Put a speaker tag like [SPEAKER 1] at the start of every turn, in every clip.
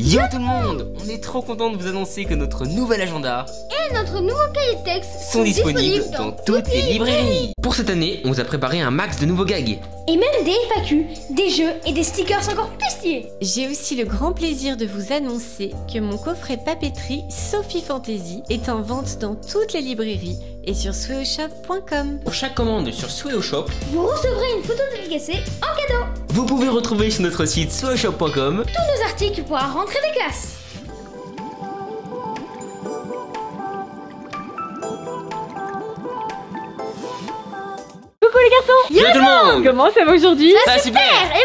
[SPEAKER 1] Yo tout le monde, on est trop content de vous annoncer que notre nouvel agenda
[SPEAKER 2] et notre nouveau cahier de texte
[SPEAKER 1] sont disponibles dans toutes les librairies. Pour cette année, on vous a préparé un max de nouveaux gags.
[SPEAKER 2] Et même des FAQ, des jeux et des stickers encore plus stylés.
[SPEAKER 3] J'ai aussi le grand plaisir de vous annoncer que mon coffret papeterie Sophie Fantasy est en vente dans toutes les librairies et sur sweoshop.com.
[SPEAKER 1] Pour chaque commande sur Sweoshop,
[SPEAKER 2] vous recevrez une photo dédicacée en cadeau.
[SPEAKER 1] Vous pouvez retrouver sur notre site sweoshop.com
[SPEAKER 2] tous nos articles pour la rentrée des classes.
[SPEAKER 3] Coucou les garçons!
[SPEAKER 1] Yo tout le monde!
[SPEAKER 3] Comment ça va aujourd'hui?
[SPEAKER 2] Ça va super! Et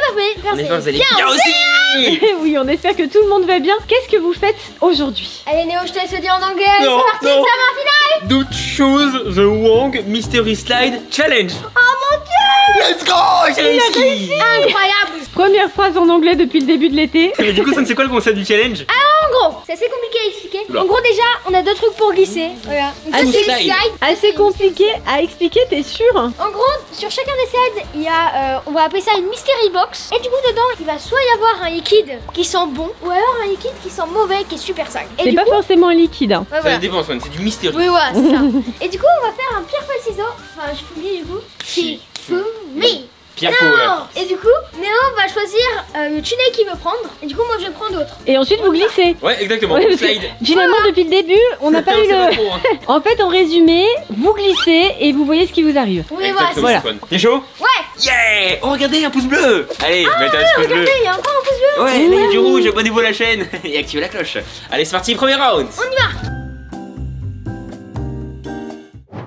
[SPEAKER 1] On espère que vous allez bien aussi!
[SPEAKER 3] Oui, on espère que tout le monde va bien. Qu'est-ce que vous faites aujourd'hui?
[SPEAKER 2] Allez Néo, je te laisse le dire en anglais.
[SPEAKER 1] Non,
[SPEAKER 2] C'est parti,
[SPEAKER 1] non.
[SPEAKER 2] examen final!
[SPEAKER 1] Do choose the Wong Mystery Slide Challenge!
[SPEAKER 2] Oh mon dieu!
[SPEAKER 1] Let's go! J'ai réussi!
[SPEAKER 2] Incroyable!
[SPEAKER 3] Première phrase en anglais depuis le début de l'été.
[SPEAKER 1] Mais du coup, ça ne sait quoi le concept du challenge?
[SPEAKER 2] En gros, c'est assez compliqué à expliquer.
[SPEAKER 1] Oula.
[SPEAKER 2] En gros, déjà, on a deux trucs pour glisser. Voilà. Une
[SPEAKER 3] Assez
[SPEAKER 2] petite
[SPEAKER 1] slide.
[SPEAKER 3] Assez compliqué à expliquer, t'es sûr?
[SPEAKER 2] En gros, sur chacun des slides, il y a, on va appeler ça une mystery box. Et du coup, dedans, il va soit y avoir un liquide qui sent bon, ou alors un liquide qui sent mauvais, qui est super sale. Et
[SPEAKER 3] C'est
[SPEAKER 2] du
[SPEAKER 3] pas
[SPEAKER 2] coup,
[SPEAKER 3] forcément liquide. Hein.
[SPEAKER 2] ouais,
[SPEAKER 1] Ça
[SPEAKER 2] voilà.
[SPEAKER 1] dépend, Swan, c'est du mystère.
[SPEAKER 2] Oui, voilà, c'est ça. Et du coup, on va faire un pierre feuille ciseaux. Enfin, je fouille du coup. Shifumi.
[SPEAKER 1] Pierre
[SPEAKER 2] Non.
[SPEAKER 1] Power.
[SPEAKER 2] Et du coup, Néo va choisir le tunnel qu'il veut prendre. Et du coup, moi, je prends d'autres.
[SPEAKER 3] Et ensuite vous glissez.
[SPEAKER 1] Ouais, exactement.
[SPEAKER 3] Ouais, parce que
[SPEAKER 1] Slide.
[SPEAKER 3] finalement depuis le début, on n'a pas eu
[SPEAKER 1] C'est pas
[SPEAKER 3] le...
[SPEAKER 1] trop, hein.
[SPEAKER 3] En fait, en résumé, vous glissez et vous voyez ce qui vous arrive.
[SPEAKER 2] Oui,
[SPEAKER 1] Exactement,
[SPEAKER 2] voilà.
[SPEAKER 1] Swan. T'es chaud?
[SPEAKER 2] Ouais.
[SPEAKER 1] Yeah! Oh, regardez, un pouce bleu! Allez, mettez un petit pouce bleu.
[SPEAKER 2] Regardez, il y a encore un pouce bleu.
[SPEAKER 1] Ouais, là, il y a du rouge, abonnez-vous à la chaîne et activez la cloche. Allez, c'est parti, premier round.
[SPEAKER 2] On y va.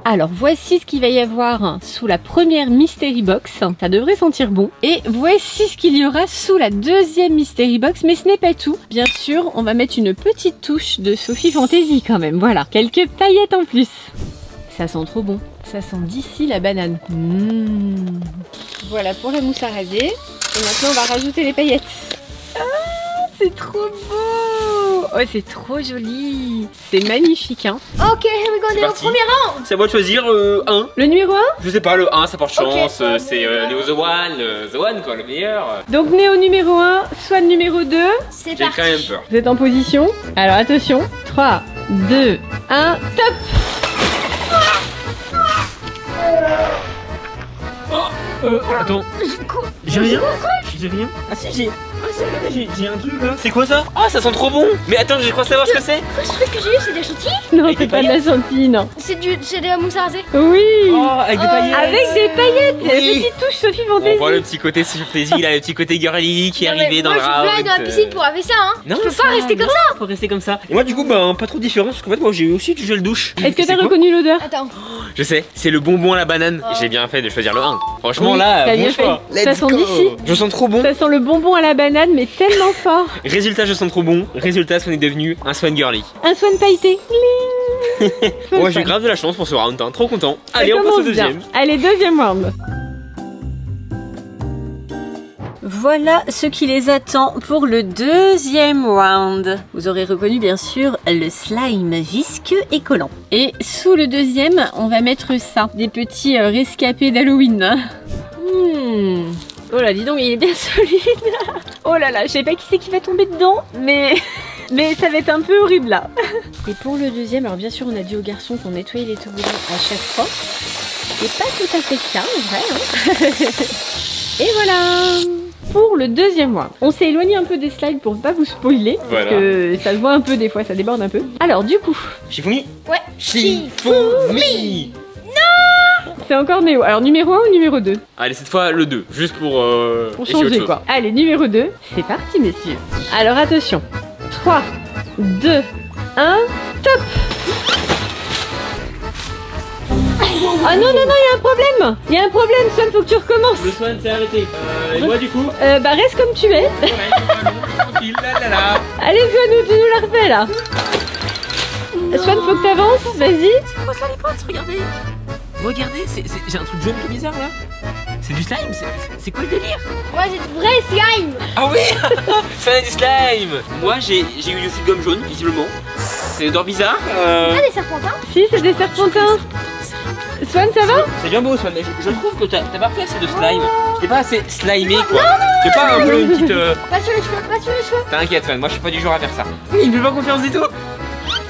[SPEAKER 3] Alors voici ce qu'il va y avoir sous la première mystery box, ça devrait sentir bon. Et voici ce qu'il y aura sous la deuxième mystery box, mais ce n'est pas tout. Bien sûr, on va mettre une petite touche de Sophie Fantasy quand même, voilà. Quelques paillettes en plus. Ça sent trop bon, ça sent d'ici la banane. Voilà pour la mousse à raser. Et maintenant on va rajouter les paillettes. Ah, c'est trop beau! Oh, c'est trop joli! C'est magnifique, hein?
[SPEAKER 2] Ok, here we go,
[SPEAKER 1] C'est
[SPEAKER 2] Néo.
[SPEAKER 1] parti.
[SPEAKER 2] Premier round.
[SPEAKER 1] C'est à moi de choisir un.
[SPEAKER 3] Le numéro 1?
[SPEAKER 1] Je sais pas, le 1, ça porte chance.
[SPEAKER 2] Ok.
[SPEAKER 1] C'est Neo The One quoi, le meilleur.
[SPEAKER 3] Donc Néo numéro 1, Swan numéro 2.
[SPEAKER 2] C'est
[SPEAKER 1] J'ai
[SPEAKER 2] parti.
[SPEAKER 1] quand même peur.
[SPEAKER 3] Vous êtes en position. Alors attention. 3, 2, 1, top!
[SPEAKER 1] Attends. J'ai rien. J'ai rien. Ah si, j'ai un truc là. C'est quoi ça? Ah, ça sent trop bon. Mais attends, je crois savoir ce que c'est.
[SPEAKER 2] Ce truc que j'ai eu, c'est des chantilly.
[SPEAKER 3] Non,
[SPEAKER 1] Avec
[SPEAKER 3] c'est
[SPEAKER 1] des
[SPEAKER 3] pas de la chantilly, non.
[SPEAKER 2] C'est de la mousse à raser.
[SPEAKER 3] Oui!
[SPEAKER 1] Oh, avec des paillettes.
[SPEAKER 3] Avec des paillettes!
[SPEAKER 1] Oui.
[SPEAKER 3] Petite touche Sophie
[SPEAKER 1] On
[SPEAKER 3] Fantasy.
[SPEAKER 1] voit le petit côté Fantasy là, le petit côté girly qui est arrivé dans le
[SPEAKER 2] Moi, je
[SPEAKER 1] round.
[SPEAKER 2] vais dans la piscine pour laver ça, hein.
[SPEAKER 1] Non,
[SPEAKER 2] je peux pas rester comme ça.
[SPEAKER 1] Faut rester comme ça. Et moi du coup, bah pas trop différent parce qu'en fait moi j'ai eu aussi du gel douche.
[SPEAKER 3] Est-ce que
[SPEAKER 1] C'est
[SPEAKER 3] t'as
[SPEAKER 1] quoi?
[SPEAKER 3] reconnu l'odeur?
[SPEAKER 2] Attends.
[SPEAKER 1] Je sais, c'est le bonbon à la banane.
[SPEAKER 2] Oh.
[SPEAKER 1] J'ai bien fait de choisir le 1. Franchement
[SPEAKER 3] Oui,
[SPEAKER 1] là,
[SPEAKER 3] t'as
[SPEAKER 1] bon
[SPEAKER 3] bien
[SPEAKER 1] choix.
[SPEAKER 3] fait. Ça
[SPEAKER 1] Let's
[SPEAKER 3] sent
[SPEAKER 1] go.
[SPEAKER 3] d'ici.
[SPEAKER 1] Je sens trop bon.
[SPEAKER 3] Ça sent le bonbon à la banane, mais tellement fort.
[SPEAKER 1] Résultat, je sens trop bon. Résultat, on est devenu un Swan girly.
[SPEAKER 3] Un Swan pailleté.
[SPEAKER 1] Ouais, j'ai grave de la chance pour ce round, hein. Trop content.
[SPEAKER 3] Ça
[SPEAKER 1] Allez, on passe au
[SPEAKER 3] commence
[SPEAKER 1] deuxième.
[SPEAKER 3] bien. Allez, deuxième round. Voilà ce qui les attend pour le deuxième round. Vous aurez reconnu bien sûr le slime visqueux et collant. Et sous le deuxième, on va mettre ça. Des petits rescapés d'Halloween. Oh là, dis donc, il est bien solide. Oh là là, je sais pas qui c'est qui va tomber dedans, mais ça va être un peu horrible là. Et pour le deuxième, alors bien sûr, on a dit aux garçons qu'on nettoyait les toboggans à chaque fois. C'est pas tout à fait ça en vrai, hein. Et voilà. Pour le deuxième round, on s'est éloigné un peu des slides pour pas vous spoiler,
[SPEAKER 1] Voilà.
[SPEAKER 3] parce que ça se voit un peu des fois, ça déborde un peu. Alors du coup,
[SPEAKER 1] Shifumi.
[SPEAKER 2] Ouais.
[SPEAKER 1] Shifumi.
[SPEAKER 3] c'est encore Néo. Alors numéro 1 ou numéro 2?
[SPEAKER 1] Allez, cette fois le 2, juste pour essayer autre
[SPEAKER 3] changer
[SPEAKER 1] chose.
[SPEAKER 3] quoi. Allez, numéro 2, c'est parti messieurs. Alors attention, 3, 2, 1, top. Ah non, non, non, il y a un problème. Il y a un problème, Swan, faut que tu recommences.
[SPEAKER 1] Le Swan s'est arrêté. Et moi du coup
[SPEAKER 3] Bah reste comme tu es.
[SPEAKER 1] tranquille, là là là.
[SPEAKER 3] Allez Swan, tu nous la refais là. Swan, faut que t'avances, vas-y.
[SPEAKER 1] C'est quoi ça les potes? Regardez. Regardez, j'ai un truc jaune tout bizarre là. C'est du slime, c'est quoi le délire?
[SPEAKER 2] Ouais, c'est du vrai slime.
[SPEAKER 1] Ah oui. C'est du slime. Moi j'ai eu du gomme jaune, visiblement. C'est une odeur bizarre.
[SPEAKER 2] Ah, des serpentins.
[SPEAKER 3] Si, c'est des serpentins. Swan, ça va?
[SPEAKER 1] C'est bien beau, Swan, mais je trouve que t'as pas pris assez de slime. T'es pas assez slimé, quoi. C'est pas un peu une petite...
[SPEAKER 2] Pas sur les cheveux, pas sur les cheveux.
[SPEAKER 1] T'inquiète, Swan, moi je suis pas du genre à faire ça. Il me fait pas confiance du tout.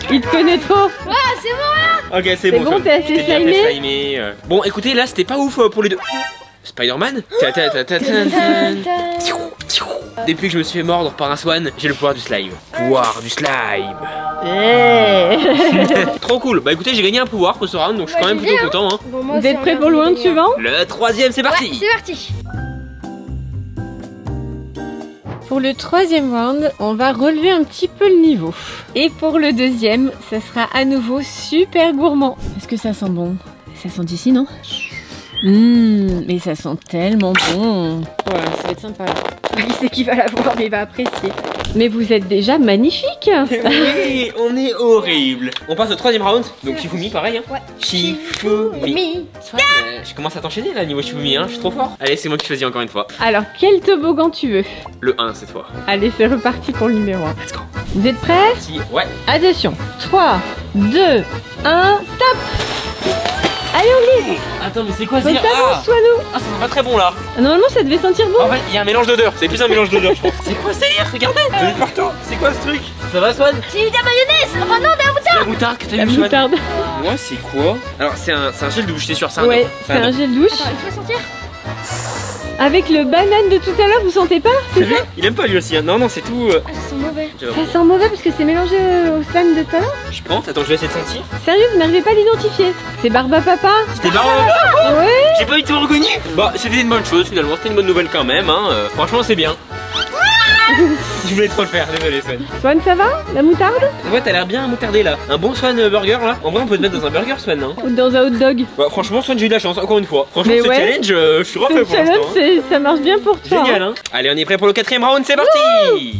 [SPEAKER 3] Il te connaît trop.
[SPEAKER 2] Ah, c'est bon là.
[SPEAKER 1] Ok, c'est bon,
[SPEAKER 3] bon, t'es assez
[SPEAKER 1] T'es bien
[SPEAKER 3] slimé.
[SPEAKER 1] fait slimé. Bon, écoutez, là, c'était pas ouf pour les deux. Spider-Man. Depuis que je me suis fait mordre par un Swan, j'ai le pouvoir du slime. Pouvoir du slime. Trop cool. Bah écoutez, j'ai gagné un pouvoir pour ce round, donc je suis quand même plutôt content. Hein.
[SPEAKER 2] Bon, moi
[SPEAKER 3] Vous
[SPEAKER 2] aussi,
[SPEAKER 3] êtes prêts
[SPEAKER 2] on
[SPEAKER 3] pour le
[SPEAKER 2] a
[SPEAKER 3] round
[SPEAKER 2] gagné.
[SPEAKER 3] suivant?
[SPEAKER 1] Le troisième, c'est parti.
[SPEAKER 2] Ouais, c'est parti.
[SPEAKER 3] Pour le troisième round, on va relever un petit peu le niveau. Et pour le deuxième, ça sera à nouveau super gourmand. Est-ce que ça sent bon? Ça sent d'ici, non? Mais ça sent tellement bon. Voilà, ça va être sympa. Qui c'est qui va l'avoir, mais il va apprécier. Mais vous êtes déjà magnifique.
[SPEAKER 1] Oui, on est horrible. On passe au troisième round, donc Shifumi pareil. Hein.
[SPEAKER 2] Ouais.
[SPEAKER 1] Shifumi. Swan, je commence à t'enchaîner là niveau Shifumi, hein. Je suis trop fort. Allez, c'est moi qui choisis encore une fois.
[SPEAKER 3] Alors, quel toboggan tu veux?
[SPEAKER 1] Le 1 cette fois.
[SPEAKER 3] Allez, c'est reparti pour le numéro 1.
[SPEAKER 1] Let's go.
[SPEAKER 3] Vous êtes prêts?
[SPEAKER 1] Si, ouais.
[SPEAKER 3] Attention, 3, 2, 1, top! Allez, on glisse!
[SPEAKER 1] Attends, mais c'est quoi
[SPEAKER 3] Bonne
[SPEAKER 1] ça?
[SPEAKER 3] avance, Swanou!
[SPEAKER 1] Ah, ça sent pas très bon là.
[SPEAKER 3] Normalement, ça devait sentir bon.
[SPEAKER 1] En fait, il y a un mélange d'odeurs. C'est plus un mélange d'odeurs, je pense. C'est quoi ce délire? Regardez. J'en ai partout. C'est quoi ce truc? Ça va, Swan?
[SPEAKER 2] C'est de la mayonnaise. Enfin non, de la moutarde.
[SPEAKER 1] La moutarde que t'as
[SPEAKER 3] La
[SPEAKER 1] eu, Swan?
[SPEAKER 3] moutarde.
[SPEAKER 1] Moi, c'est quoi? Alors, c'est un gel douche, t'es sûr? C'est un
[SPEAKER 3] Ouais,
[SPEAKER 1] nom.
[SPEAKER 3] c'est un gel douche.
[SPEAKER 2] Attends, il faut sentir.
[SPEAKER 3] Avec le banane de tout à l'heure, vous sentez pas?
[SPEAKER 1] T'as vu? Il aime pas lui aussi. Hein. Non, non, c'est tout.
[SPEAKER 2] Ah, ça sent mauvais.
[SPEAKER 3] Ça sent mauvais parce que c'est mélangé au slime de tout à l'heure.
[SPEAKER 1] Je pense. Attends, je vais essayer de sentir.
[SPEAKER 3] Sérieux, vous n'arrivez pas à l'identifier? C'est Barba Papa?
[SPEAKER 1] C'était marrant.
[SPEAKER 3] Ouais.
[SPEAKER 1] J'ai pas du tout reconnu. Bah, c'était une bonne chose finalement. C'était une bonne nouvelle quand même. Hein. Franchement, c'est bien. Je voulais trop le faire. Désolé, Swan.
[SPEAKER 3] Swan, ça va? La moutarde?
[SPEAKER 1] Ouais, t'as l'air bien moutardé là. Un bon Swan burger là. En vrai, on peut te mettre dans un burger, Swan. Hein.
[SPEAKER 3] Ou dans un hot dog?
[SPEAKER 1] Bah, franchement, Swan, j'ai eu de la chance. Encore une fois. Franchement,
[SPEAKER 3] Mais
[SPEAKER 1] ce
[SPEAKER 3] ouais.
[SPEAKER 1] challenge, je suis refait
[SPEAKER 3] Le
[SPEAKER 1] pour l'instant.
[SPEAKER 3] challenge,
[SPEAKER 1] Hein.
[SPEAKER 3] ça marche bien pour toi.
[SPEAKER 1] Génial, hein. Allez, on est prêt pour le quatrième round. C'est parti.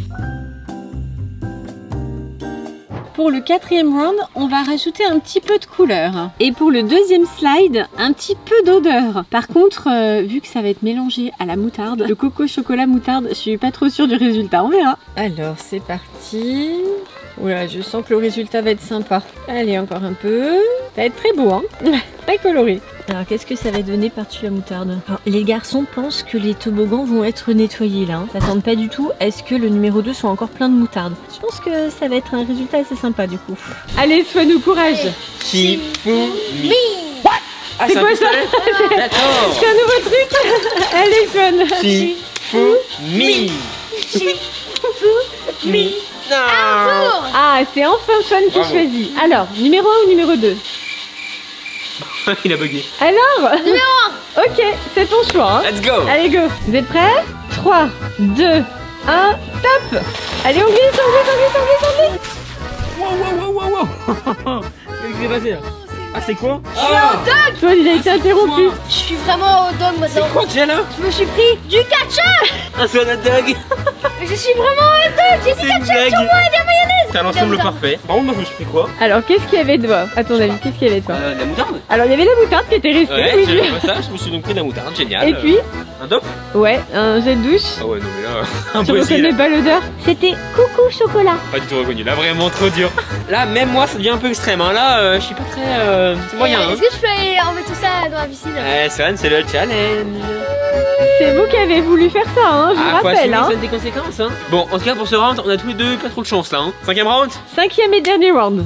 [SPEAKER 3] Pour le quatrième round, on va rajouter un petit peu de couleur. Et pour le deuxième slide, un petit peu d'odeur. Par contre, vu que ça va être mélangé à la moutarde, le coco chocolat moutarde, je suis pas trop sûre du résultat, on verra. Alors, c'est parti. Ouais, je sens que le résultat va être sympa. Allez, encore un peu. Ça va être très beau, hein. Très coloré. Alors, qu'est-ce que ça va donner par-dessus la moutarde? Alors, les garçons pensent que les toboggans vont être nettoyés là. Hein. Ça tente pas du tout. Est-ce que le numéro 2 sont encore plein de moutarde? Je pense que ça va être un résultat assez sympa du coup. Allez, Swanou, courage!
[SPEAKER 1] Shifumi. Ah,
[SPEAKER 3] C'est
[SPEAKER 1] un
[SPEAKER 3] quoi ça?
[SPEAKER 1] pistolet? D'accord.
[SPEAKER 3] C'est un nouveau truc. Allez, Swan.
[SPEAKER 1] Shifumi. Shifumi. Non.
[SPEAKER 3] Ah, c'est enfin Swan qui
[SPEAKER 1] Bravo.
[SPEAKER 3] choisit. Alors, numéro 1 ou numéro 2?
[SPEAKER 1] Il a bugué.
[SPEAKER 3] Alors, numéro 1. Ok, c'est ton choix. Hein.
[SPEAKER 1] Let's go.
[SPEAKER 3] Allez, go. Vous êtes prêts? 3, 2, 1, top. Allez, on glisse, on glisse.
[SPEAKER 1] Wow. Qu'est-ce qui s'est passé là? Ah, c'est quoi?
[SPEAKER 3] Swan, il a été interrompu.
[SPEAKER 2] Je suis vraiment au dog maintenant.
[SPEAKER 1] C'est quoi déjà là?
[SPEAKER 2] Je me suis pris du ketchup.
[SPEAKER 1] Un Swan hot dog.
[SPEAKER 2] Je suis vraiment au dog. J'ai
[SPEAKER 1] C'est
[SPEAKER 2] du
[SPEAKER 1] une
[SPEAKER 2] ketchup
[SPEAKER 1] blague.
[SPEAKER 2] sur moi et de la mayonnaise.
[SPEAKER 1] C'est un ensemble parfait. Par contre, moi je me suis pris quoi?
[SPEAKER 3] Alors, qu'est-ce qu'il y avait toi? À ton avis, qu'est-ce qu'il y avait toi?
[SPEAKER 1] La moutarde?
[SPEAKER 3] Alors, il y avait la moutarde qui était restée.
[SPEAKER 1] Ouais,
[SPEAKER 3] oui,
[SPEAKER 1] j'avais pas ça, je me suis donc pris de la moutarde, génial.
[SPEAKER 3] Et puis,
[SPEAKER 1] Un dop?
[SPEAKER 3] ouais, un gel douche.
[SPEAKER 1] Ah ouais, non mais là,
[SPEAKER 3] Je
[SPEAKER 1] impossible.
[SPEAKER 3] reconnais pas l'odeur. C'était coucou chocolat.
[SPEAKER 1] Pas du tout reconnu, là vraiment trop dur. Là, même moi, ça devient un peu extrême. Hein. Là, je suis pas très. C'est moyen. Hein.
[SPEAKER 2] Est-ce que je peux aller enlever tout ça dans la piscine?
[SPEAKER 1] Swan, c'est le challenge.
[SPEAKER 3] C'est vous qui avez voulu faire ça, hein, je vous
[SPEAKER 1] Faut
[SPEAKER 3] rappelle.
[SPEAKER 1] assumer
[SPEAKER 3] Hein.
[SPEAKER 1] des conséquences. Hein. Bon, en tout cas, pour ce round, on a tous les deux pas trop de chance là. Hein. Cinquième round?
[SPEAKER 3] Cinquième et dernier round.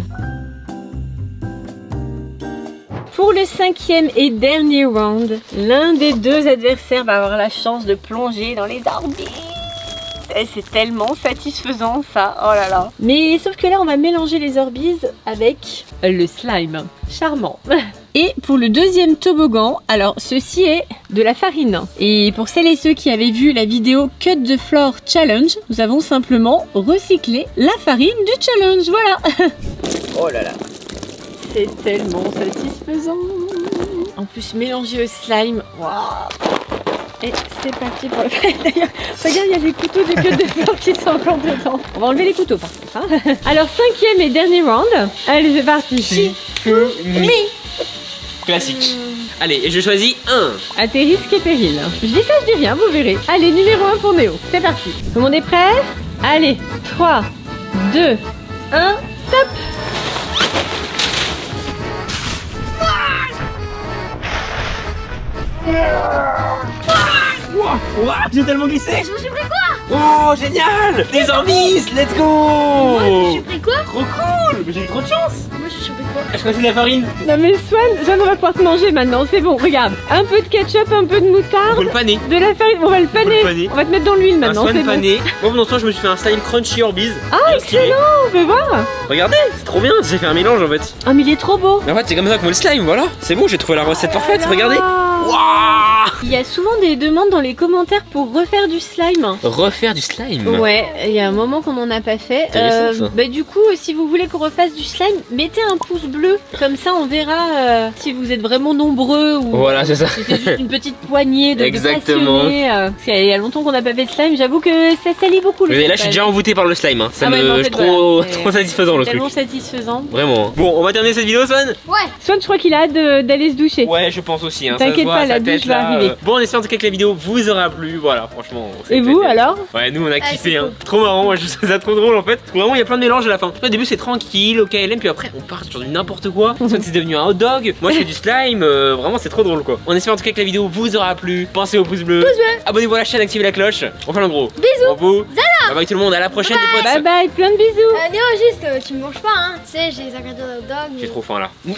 [SPEAKER 3] Pour le cinquième et dernier round, l'un des deux adversaires va avoir la chance de plonger dans les orbites. C'est tellement satisfaisant ça, oh là là. Mais sauf que là on va mélanger les orbises avec le slime. Charmant. Et pour le deuxième toboggan, alors ceci est de la farine. Et pour celles et ceux qui avaient vu la vidéo Cut the Floor Challenge, nous avons simplement recyclé la farine du challenge, voilà.
[SPEAKER 1] Oh là là.
[SPEAKER 3] C'est tellement satisfaisant. En plus mélangé au slime, waouh. Et c'est parti pour le faire. D'ailleurs, regarde, il y a des couteaux de Cut the Floor qui sont encore dedans. On va enlever les couteaux par contre. Hein. Alors cinquième et dernier round. Allez, c'est parti.
[SPEAKER 1] Shifumi. Classique. Allez, et je choisis un.
[SPEAKER 3] À tes risques et périls. Je dis ça, je dis rien, vous verrez. Allez, numéro 1 pour Néo. C'est parti. Tout le monde est prêt? Allez, 3, 2, 1, top.
[SPEAKER 1] Ouah, j'ai tellement glissé.
[SPEAKER 2] Je me suis pris quoi?
[SPEAKER 1] Oh, génial. Des Orbis, let's go.
[SPEAKER 2] Moi, je me suis pris quoi?
[SPEAKER 1] Trop cool. J'ai eu trop de chance.
[SPEAKER 2] Moi, je me suis pris quoi?
[SPEAKER 1] Je crois que c'est de la farine.
[SPEAKER 3] Non mais Swan, on va pouvoir te manger maintenant, c'est bon, regarde. Un peu de ketchup, un peu de
[SPEAKER 1] On
[SPEAKER 3] moutarde,
[SPEAKER 1] peut le paner.
[SPEAKER 3] de la farine, on va le paner. On va te mettre dans l'huile
[SPEAKER 1] Un
[SPEAKER 3] maintenant,
[SPEAKER 1] Swan
[SPEAKER 3] c'est bon.
[SPEAKER 1] pané. Moi, pendant ce temps, je me suis fait un slime crunchy Orbis.
[SPEAKER 3] Ah,
[SPEAKER 1] Bien stylé.
[SPEAKER 3] excellent, on peut voir.
[SPEAKER 1] Regardez, c'est trop bien. J'ai fait un mélange en fait.
[SPEAKER 3] Ah mais il est trop beau.
[SPEAKER 1] Mais en fait, c'est comme ça qu'on fait le slime, voilà. C'est bon, j'ai trouvé la recette parfaite, regardez. Waouh.
[SPEAKER 3] Il y a souvent des demandes dans les commentaires pour refaire du slime.
[SPEAKER 1] Refaire du slime.
[SPEAKER 3] Ouais, il y a un moment qu'on n'en a pas fait.
[SPEAKER 1] Intéressant, ça.
[SPEAKER 3] Bah, du coup, si vous voulez qu'on refasse du slime, mettez un pouce bleu. Comme ça, on verra si vous êtes vraiment nombreux ou
[SPEAKER 1] Voilà, c'est ça.
[SPEAKER 3] si c'est juste une petite poignée de
[SPEAKER 1] Exactement.
[SPEAKER 3] passionnés. Parce qu'il y a longtemps qu'on n'a pas fait de slime. J'avoue que ça salit beaucoup le
[SPEAKER 1] Mais là, je suis
[SPEAKER 3] slime.
[SPEAKER 1] déjà envoûté par le slime. Hein. Ça
[SPEAKER 3] Ah ouais,
[SPEAKER 1] me.
[SPEAKER 3] en fait,
[SPEAKER 1] Je trouve
[SPEAKER 3] voilà,
[SPEAKER 1] trop satisfaisant le truc.
[SPEAKER 3] Tellement satisfaisant.
[SPEAKER 1] Vraiment. Bon, on va terminer cette vidéo, Swan.
[SPEAKER 2] Ouais.
[SPEAKER 3] Swan, je crois qu'il a hâte d'aller se doucher.
[SPEAKER 1] Ouais, je pense aussi. Hein.
[SPEAKER 3] T'inquiète pas, la
[SPEAKER 1] sa
[SPEAKER 3] douche
[SPEAKER 1] tête,
[SPEAKER 3] va
[SPEAKER 1] là,
[SPEAKER 3] arriver.
[SPEAKER 1] Bon, on espère en tout cas que la vidéo vous aura plu. Voilà, franchement. on s'est
[SPEAKER 3] Et vous
[SPEAKER 1] éclaté.
[SPEAKER 3] alors?
[SPEAKER 1] Ouais, nous on a kiffé.
[SPEAKER 2] c'est
[SPEAKER 1] Hein.
[SPEAKER 2] cool.
[SPEAKER 1] Trop marrant. Moi, je trouve ça trop drôle en fait. Parce que vraiment, il y a plein de mélanges à la fin. Au début, c'est tranquille, au KLM, puis après, on part sur du n'importe quoi. Swan, c'est devenu un hot dog. Moi, je fais du slime. Vraiment, c'est trop drôle quoi. On espère en tout cas que la vidéo vous aura plu. Pensez au pouce bleu. Abonnez-vous à la chaîne, activez la cloche. On fait un gros.
[SPEAKER 2] Bisous.
[SPEAKER 1] Pour vous. Bye bye tout le monde. À la prochaine, les potes.
[SPEAKER 3] Bye bye, plein de bisous.
[SPEAKER 2] Néo, juste, tu me manges pas, hein. Tu sais, j'ai les ingrédients de hot dog.
[SPEAKER 1] J'ai trop faim là.
[SPEAKER 2] Ah